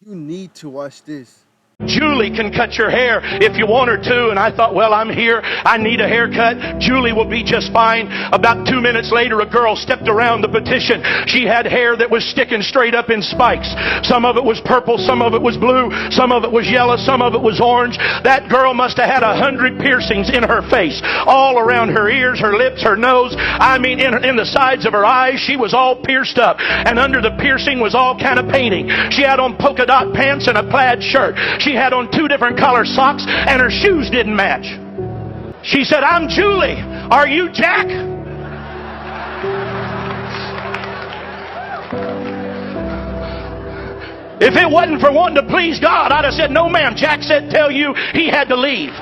You need to watch this. Julie can cut your hair if you want her to. And I thought, well, I'm here. I need a haircut. Julie will be just fine. About 2 minutes later, a girl stepped around the petition. She had hair that was sticking straight up in spikes. Some of it was purple. Some of it was blue. Some of it was yellow. Some of it was orange. That girl must have had 100 piercings in her face. All around her ears, her lips, her nose. I mean, in the sides of her eyes, she was all pierced up. And under the piercing was all kind of painting. She had on polka dot pants and a plaid shirt. She had on 2 different color socks, and her shoes didn't match. She said, "I'm Julie. Are you Jack?" If it wasn't for wanting to please God, I'd have said, "No, ma'am. Jack said tell you he had to leave."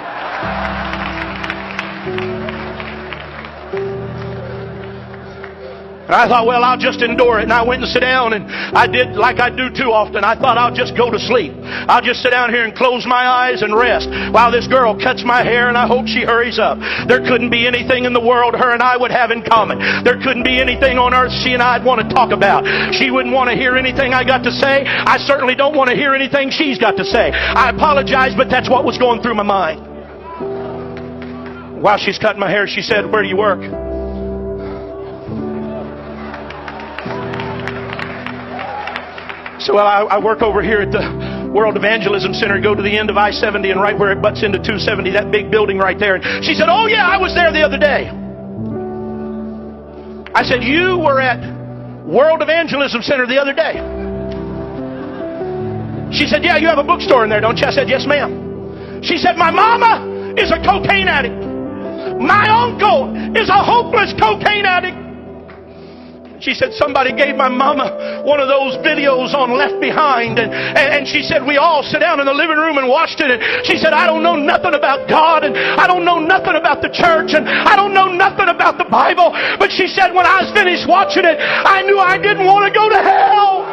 And I thought, well, I'll just endure it. And I went and sat down, and I did like I do too often. I thought I'll just go to sleep. I'll just sit down here and close my eyes and rest while this girl cuts my hair, and I hope she hurries up. There couldn't be anything in the world her and I would have in common. There couldn't be anything on earth she and I'd want to talk about. She wouldn't want to hear anything I got to say. I certainly don't want to hear anything she's got to say. I apologize, but that's what was going through my mind. While she's cutting my hair, she said, "Where do you work?" So, well, I work over here at the World Evangelism Center. Go to the end of I-70 and right where it butts into 270, that big building right there. And she said, "Oh, yeah, I was there the other day." I said, "You were at World Evangelism Center the other day?" She said, "Yeah, you have a bookstore in there, don't you?" I said, "Yes, ma'am." She said, "My mama is a cocaine addict. My uncle is a hopeless cocaine addict." She said, "Somebody gave my mama one of those videos on Left Behind." And she said, "We all sat down in the living room and watched it." And she said, "I don't know nothing about God, and I don't know nothing about the church, and I don't know nothing about the Bible." But she said, "When I was finished watching it, I knew I didn't want to go to hell."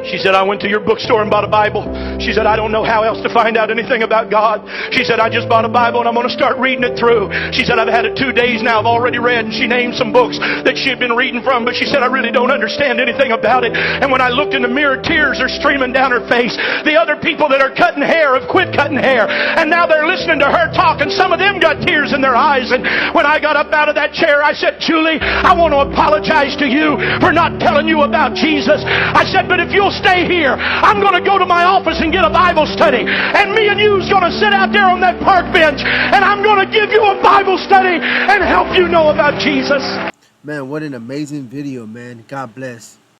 She said, "I went to your bookstore and bought a Bible." She said, "I don't know how else to find out anything about God." She said, "I just bought a Bible and I'm going to start reading it through." She said, "I've had it 2 days now. I've already read." And she named some books that she had been reading from. But she said, "I really don't understand anything about it." And when I looked in the mirror, tears are streaming down her face. The other people that are cutting hair have quit cutting hair. And now they're listening to her talk. And some of them got tears in their eyes. And when I got up out of that chair, I said, "Julie, I want to apologize to you for not telling you about Jesus." I said, "But if you'll stay here, I'm going to go to my office and get a Bible study. And me and you's going to sit out there on that park bench. And I'm going to give you a Bible study and help you know about Jesus." Man, what an amazing video, man. God bless.